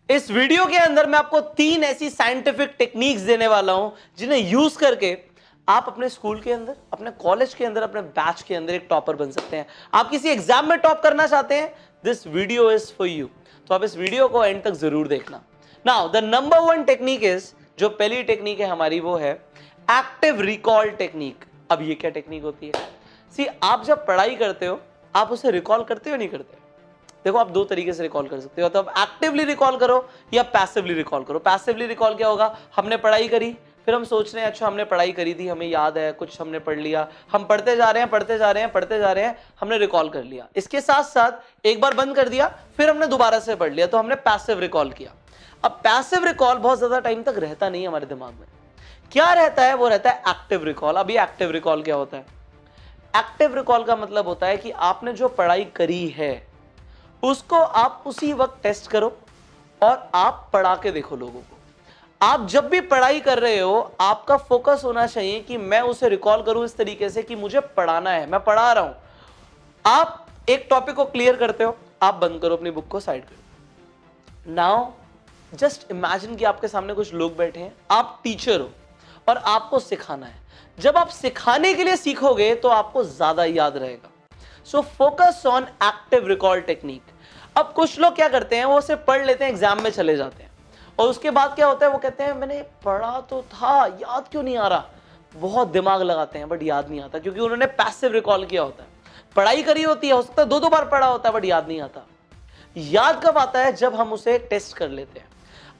इस वीडियो के अंदर मैं आपको 3 ऐसी साइंटिफिक टेक्निक्स देने वाला हूं जिन्हें यूज करके आप अपने स्कूल के अंदर, अपने कॉलेज के अंदर, अपने बैच के अंदर एक टॉपर बन सकते हैं। आप किसी एग्जाम में टॉप करना चाहते हैं, this video is for you. तो आप इस वीडियो को एंड तक जरूर देखना। Now the number 1 technique is, जो पहली टेक्निक है हमारी, वो है एक्टिव रिकॉल टेक्निक। अब ये क्या टेक्निक होती है? सी, आप जब पढ़ाई करते हो आप उसे रिकॉल करते हो नहीं करते? देखो, आप दो तरीके से रिकॉल कर सकते हो, तो आप एक्टिवली रिकॉल करो या पैसिवली रिकॉल करो। पैसिवली रिकॉल क्या होगा? हमने पढ़ाई करी, फिर हम सोच रहे हैं अच्छा हमने पढ़ाई करी थी, हमें याद है, कुछ हमने पढ़ लिया, हम पढ़ते जा रहे हैं, पढ़ते जा रहे हैं, पढ़ते जा रहे हैं, हमने रिकॉल कर लिया। इसके साथ साथ एक बार बंद कर दिया, फिर हमने दोबारा से पढ़ लिया, तो हमने पैसिव रिकॉल किया। अब पैसिव रिकॉल बहुत ज्यादा टाइम तक रहता नहीं है हमारे दिमाग में। क्या रहता है? वो रहता है एक्टिव रिकॉल। अब ये एक्टिव रिकॉल क्या होता है? एक्टिव रिकॉल का मतलब होता है कि आपने जो पढ़ाई करी है उसको आप उसी वक्त टेस्ट करो और आप पढ़ा के देखो लोगों को। आप जब भी पढ़ाई कर रहे हो, आपका फोकस होना चाहिए कि मैं उसे रिकॉल करूं इस तरीके से कि मुझे पढ़ाना है, मैं पढ़ा रहा हूं। आप एक टॉपिक को क्लियर करते हो, आप बंद करो अपनी बुक को, साइड करो। नाउ जस्ट इमेजिन कि आपके सामने कुछ लोग बैठे हैं, आप टीचर हो और आपको सिखाना है। जब आप सिखाने के लिए सीखोगे तो आपको ज्यादा याद रहेगा। So focus on active recall technique. अब कुछ लोग क्या करते हैं, वो उसे पढ़ लेते हैं, एग्जाम में चले जाते हैं, और उसके बाद क्या होता है, वो कहते हैं मैंने पढ़ा तो था, याद क्यों नहीं आ रहा। बहुत दिमाग लगाते हैं बट याद नहीं आता, क्योंकि उन्होंने पैसिव रिकॉल किया होता है। पढ़ाई करी होती है, हो सकता है 2-2 बार पढ़ा होता है बट याद नहीं आता। याद कब आता है? जब हम उसे टेस्ट कर लेते हैं।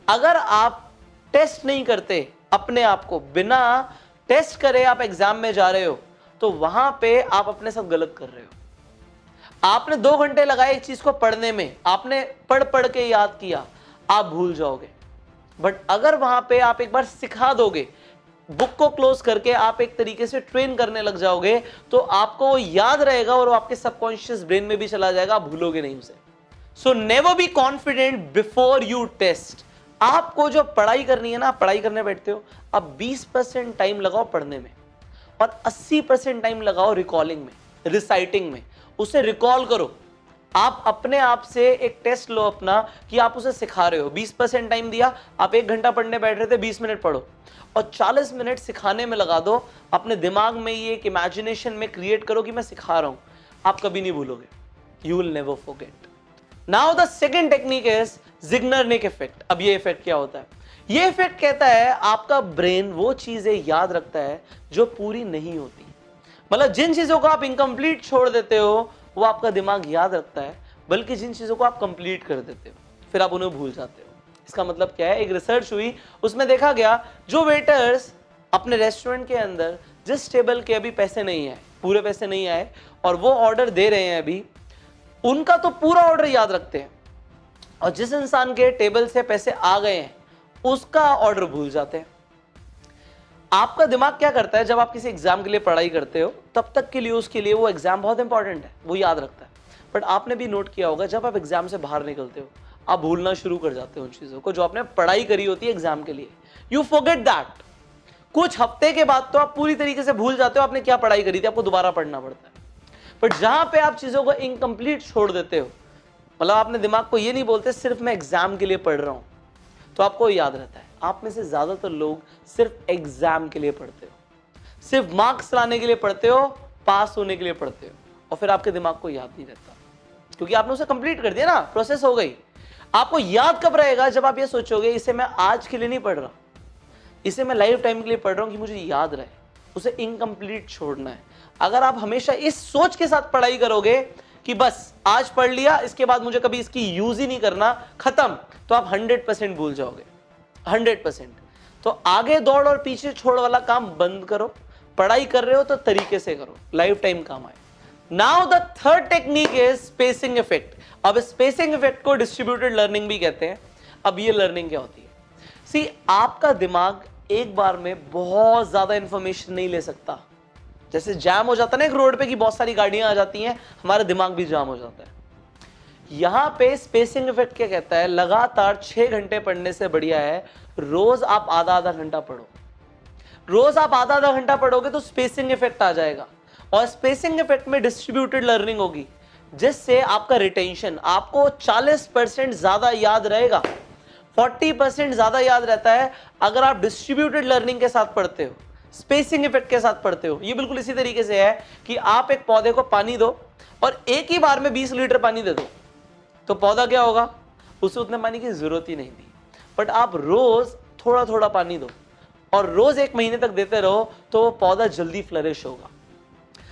अगर आप टेस्ट नहीं करते अपने आप को, बिना टेस्ट करे आप एग्जाम में जा रहे हो, तो वहां पे आप अपने साथ गलत कर रहे हो। आपने 2 घंटे लगाए एक चीज को पढ़ने में, आपने पढ़ पढ़ के याद किया, आप भूल जाओगे। बट अगर वहां पे आप एक बार सिखा दोगे, बुक को क्लोज करके आप एक तरीके से ट्रेन करने लग जाओगे, तो आपको वो याद रहेगा और वो आपके सबकॉन्शियस ब्रेन में भी चला जाएगा, आप भूलोगे नहीं उसे। So never be confident before you test. आपको जो पढ़ाई करनी है ना, आप पढ़ाई करने बैठते हो, अब 20% टाइम लगाओ पढ़ने में और 80% टाइम लगाओ रिकॉलिंग में, रिसाइटिंग में। उसे रिकॉल करो। आप अपने आप से एक टेस्ट लो अपना कि आप उसे सिखा रहे हो। 20% टाइम दिया, आप 1 घंटा पढ़ने बैठ रहे थे, 20 मिनट पढ़ो और 40 मिनट सिखाने में लगा दो। अपने दिमाग में ये एक इमेजिनेशन में क्रिएट करो कि मैं सिखा रहा हूं। आप कभी नहीं भूलोगे, you will never forget. Now the second technique is Zeigarnik effect. अब ये इफेक्ट क्या होता है? ये इफेक्ट कहता है आपका ब्रेन वो चीजें याद रखता है जो पूरी नहीं होती। मतलब जिन चीजों को आप इनकम्प्लीट छोड़ देते हो वो आपका दिमाग याद रखता है, बल्कि जिन चीजों को आप कंप्लीट कर देते हो फिर आप उन्हें भूल जाते हो। इसका मतलब क्या है? एक रिसर्च हुई, उसमें देखा गया जो वेटर्स अपने रेस्टोरेंट के अंदर, जिस टेबल के अभी पैसे नहीं आए, पूरे पैसे नहीं आए और वो ऑर्डर दे रहे हैं अभी, उनका तो पूरा ऑर्डर याद रखते हैं, और जिस इंसान के टेबल से पैसे आ गए हैं उसका ऑर्डर भूल जाते हैं। आपका दिमाग क्या करता है? जब आप किसी एग्जाम के लिए पढ़ाई करते हो तब तक के लिए उसके लिए वो एग्जाम बहुत इंपॉर्टेंट है, वो याद रखता है। बट आपने भी नोट किया होगा, जब आप एग्जाम से बाहर निकलते हो आप भूलना शुरू कर जाते हो उन चीजों को जो आपने पढ़ाई करी होती है एग्जाम के लिए। You forget that. कुछ हफ्ते के बाद तो आप पूरी तरीके से भूल जाते हो आपने क्या पढ़ाई करी थी, आपको दोबारा पढ़ना पड़ता है। बट जहां पे आप चीजों को इनकम्प्लीट छोड़ देते हो, मतलब आपने दिमाग को ये नहीं बोलते सिर्फ मैं एग्जाम के लिए पढ़ रहा हूं, तो आपको याद रहता है। आप में से ज्यादातर लोग सिर्फ एग्जाम के लिए पढ़ते हो, सिर्फ मार्क्स लाने के लिए पढ़ते हो, पास होने के लिए पढ़ते हो, और फिर आपके दिमाग को याद नहीं रहता क्योंकि आपने उसे कंप्लीट कर दिया ना, प्रोसेस हो गई। आपको याद कब रहेगा? जब आप ये सोचोगे इसे मैं आज के लिए नहीं पढ़ रहा, इसे मैं लाइफ टाइम के लिए पढ़ रहा हूं कि मुझे याद रहे, उसे इनकम्प्लीट छोड़ना है। अगर आप हमेशा इस सोच के साथ पढ़ाई करोगे कि बस आज पढ़ लिया, इसके बाद मुझे कभी इसकी यूज ही नहीं करना, खत्म, तो आप 100% भूल जाओगे, 100%। तो आगे दौड़ और पीछे छोड़ वाला काम बंद करो। पढ़ाई कर रहे हो तो तरीके से करो, लाइफ टाइम काम आए। Now the third technique is spacing effect. अब स्पेसिंग इफेक्ट को डिस्ट्रीब्यूटेड लर्निंग भी कहते हैं। अब ये लर्निंग क्या होती है? सी, आपका दिमाग एक बार में बहुत ज्यादा इंफॉर्मेशन नहीं ले सकता। जैसे जाम हो जाता है ना एक रोड पे कि बहुत सारी गाड़ियां आ जाती हैं, हमारा दिमाग भी जाम हो जाता है। यहां पे स्पेसिंग इफेक्ट क्या कहता है? लगातार 6 घंटे पढ़ने से बढ़िया है रोज आप आधा आधा घंटा पढ़ो। रोज आप आधा आधा घंटा पढ़ोगे तो स्पेसिंग इफेक्ट आ जाएगा, और स्पेसिंग इफेक्ट में डिस्ट्रीब्यूटेड लर्निंग होगी, जिससे आपका रिटेंशन, आपको 40% ज्यादा याद रहेगा। 40% ज्यादा याद रहता है अगर आप डिस्ट्रीब्यूटेड लर्निंग के साथ पढ़ते हो, स्पेसिंग इफेक्ट के साथ पढ़ते हो। ये बिल्कुल इसी तरीके से है कि आप एक पौधे को पानी दो और एक ही बार में 20 लीटर पानी दे दो, तो पौधा क्या होगा, उसे उतने पानी की जरूरत ही नहीं थी। बट आप रोज थोड़ा थोड़ा पानी दो और रोज 1 महीने तक देते रहो, तो वो पौधा जल्दी फ्लरिश होगा।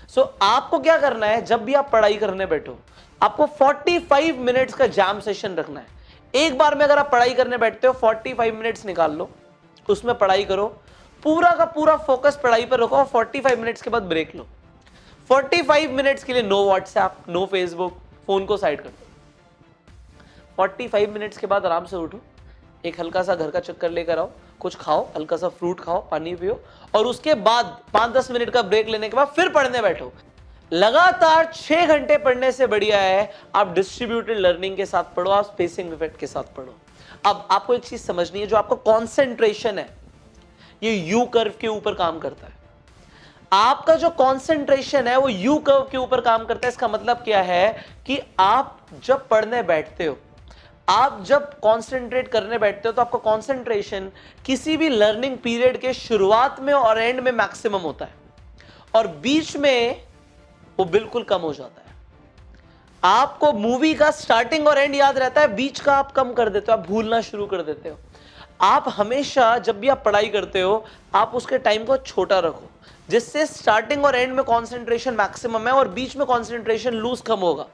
सो आपको क्या करना है, जब भी आप पढ़ाई करने बैठो, आपको 45 मिनट्स का जैम सेशन रखना है। एक बार में अगर आप पढ़ाई करने बैठते हो, 45 मिनट्स निकाल लो, उसमें पढ़ाई करो, पूरा का पूरा फोकस पढ़ाई पर रखो और 45 मिनट्स के बाद ब्रेक लो। 45 मिनट्स के लिए no WhatsApp, no Facebook, phone को साइड कर दो। 45 मिनट्स के बाद आराम से उठो, एक हल्का सा घर का चक्कर लेकर आओ, कुछ खाओ, हल्का सा फ्रूट खाओ, पानी पियो और उसके बाद 5-10 मिनट का ब्रेक लेने के बाद फिर पढ़ने बैठो। लगातार 6 घंटे पढ़ने से बढ़िया है आप डिस्ट्रीब्यूटेड लर्निंग के साथ पढ़ो, आप स्पेसिंग इफेक्ट के साथ पढ़ो। अब आपको एक चीज समझनी है, जो आपका कॉन्सेंट्रेशन है ये यू कर्व के ऊपर काम करता है। आपका जो कॉन्सेंट्रेशन है वो यू कर्व के ऊपर काम करता है। इसका मतलब क्या है कि आप जब पढ़ने बैठते हो, आप जब कंसंट्रेट करने बैठते हो, तो आपका कंसंट्रेशन किसी भी लर्निंग पीरियड के शुरुआत में और एंड में मैक्सिमम होता है और बीच में वो बिल्कुल कम हो जाता है। आपको मूवी का स्टार्टिंग और एंड याद रहता है, बीच का आप कम कर देते हो, आप भूलना शुरू कर देते हो। आप हमेशा जब भी आप पढ़ाई करते हो, आप उसके टाइम को छोटा रखो, जिससे स्टार्टिंग और एंड में कंसंट्रेशन मैक्सिमम है और बीच में कंसंट्रेशन लूज कम होगा।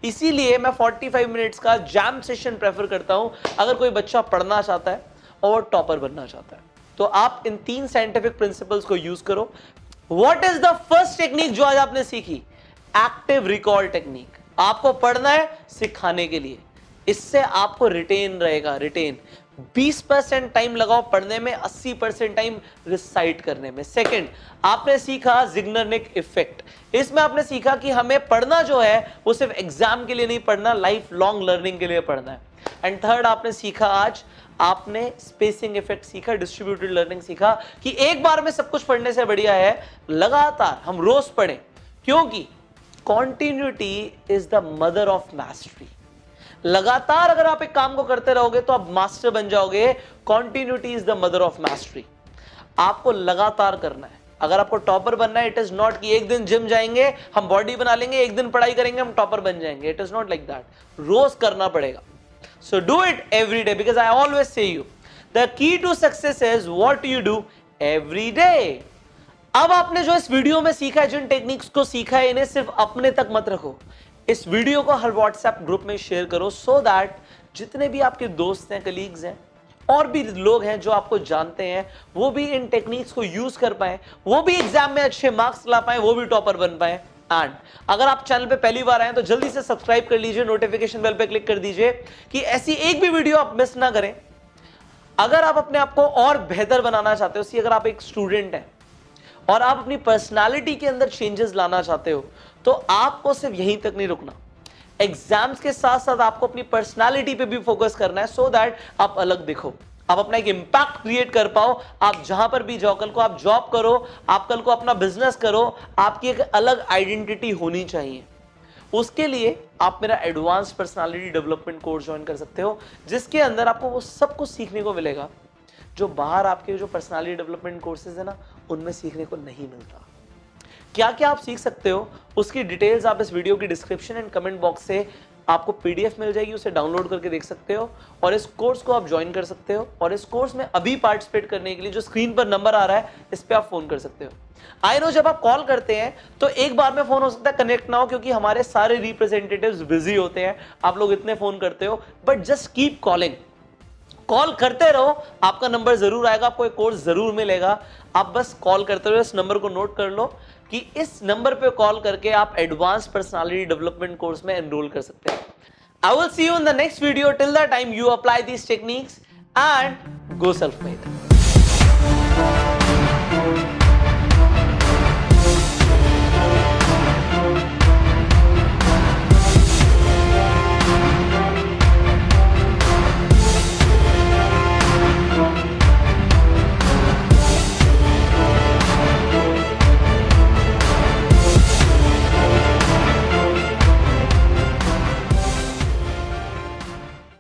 इसीलिए मैं 45 मिनट्स का जैम सेशन प्रेफर करता हूं अगर कोई बच्चा पढ़ना चाहता है और टॉपर बनना चाहता है। तो आप इन 3 साइंटिफिक प्रिंसिपल्स को यूज करो। What is the first technique जो आज आपने सीखी? Active recall technique. आपको पढ़ना है सिखाने के लिए, इससे आपको रिटेन रहेगा। रिटेन 20% टाइम लगाओ पढ़ने में, 80% टाइम रिसाइट करने में। सेकंड, आपने सीखा जिग्नरनिक इफेक्ट। इसमें आपने सीखा कि हमें पढ़ना जो है वो सिर्फ एग्जाम के लिए नहीं पढ़ना, लाइफ लॉन्ग लर्निंग के लिए पढ़ना है। एंड थर्ड, आपने सीखा आज, आपने स्पेसिंग इफेक्ट सीखा, डिस्ट्रीब्यूटेड लर्निंग सीखा कि एक बार में सब कुछ पढ़ने से बढ़िया है लगातार हम रोज पढ़ें, क्योंकि continuity is the mother of mastery. लगातार अगर आप एक काम को करते रहोगे तो आप मास्टर बन जाओगे। Continuity is the mother of mastery. आपको लगातार करना है। अगर आपको टॉपर बनना है, इट इज नॉट कि एक दिन जिम जाएंगे हम बॉडी बना लेंगे, एक दिन पढ़ाई करेंगे हम टॉपर बन जाएंगे। It is not like that. रोज करना पड़ेगा। So do it every day, because I always say you the key to success is what you do every day. अब आपने जो इस वीडियो में सीखा है, जिन टेक्निक्स को सीखा है, इन्हें सिर्फ अपने तक मत रखो। इस वीडियो को हर व्हाट्सएप ग्रुप में शेयर करो, सो दैट जितने भी आपके दोस्त हैं, कलीग्स हैं और भी लोग हैं जो आपको जानते हैं, वो भी इन टेक्निक्स को यूज कर पाए, वो भी एग्जाम में अच्छे मार्क्स ला पाए, वो भी टॉपर बन पाए। एंड अगर आप चैनल पे पहली बार आए तो जल्दी से सब्सक्राइब कर लीजिए, नोटिफिकेशन बेल पे क्लिक कर दीजिए कि ऐसी एक भी वीडियो आप मिस ना करें। अगर आप अपने आप को और बेहतर बनाना चाहते हो, अगर आप एक स्टूडेंट हैं और आप अपनी पर्सनालिटी के अंदर चेंजेस लाना चाहते हो, तो आपको सिर्फ यहीं तक नहीं रुकना। एग्जाम्स के साथ साथ आपको अपनी पर्सनालिटी पे भी फोकस करना है, सो दैट आप अलग दिखो, आप अपना एक इंपैक्ट क्रिएट कर पाओ। आप जहां पर भी जाओ, कल को आप जॉब करो, आप कल को अपना बिजनेस करो, आपकी एक अलग आइडेंटिटी होनी चाहिए। उसके लिए आप मेरा advance personality development course join कर सकते हो, जिसके अंदर आपको वो सब कुछ सीखने को मिलेगा जो बाहर आपके जो पर्सनालिटी डेवलपमेंट कोर्सेज है ना, उनमें सीखने को नहीं मिलता। क्या क्या आप सीख सकते हो, उसकी डिटेल्स आप इस वीडियो की डिस्क्रिप्शन एंड कमेंट बॉक्स से आपको पीडीएफ मिल जाएगी, उसे डाउनलोड करके देख सकते हो और इस कोर्स को आप ज्वाइन कर सकते हो। और इस कोर्स में अभी पार्टिसिपेट करने के लिए जो स्क्रीन पर नंबर आ रहा है, इस पे आप फोन कर सकते हो। आई नो जब आप कॉल करते हैं तो एक बार में फोन हो सकता है कनेक्ट ना हो, क्योंकि हमारे सारे रिप्रेजेंटेटिव्स बिजी होते हैं, आप लोग इतने फोन करते हो, but just keep calling. Call करते रहो, आपका नंबर जरूर आएगा, आपको एक कोर्स जरूर मिलेगा। आप बस कॉल करते रहो। इस नंबर को नोट कर लो कि इस नंबर पे कॉल करके आप एडवांस पर्सनालिटी डेवलपमेंट कोर्स में एनरोल कर सकते हैं। I will see you in the next video. Till that time, you apply these techniques and go self-made.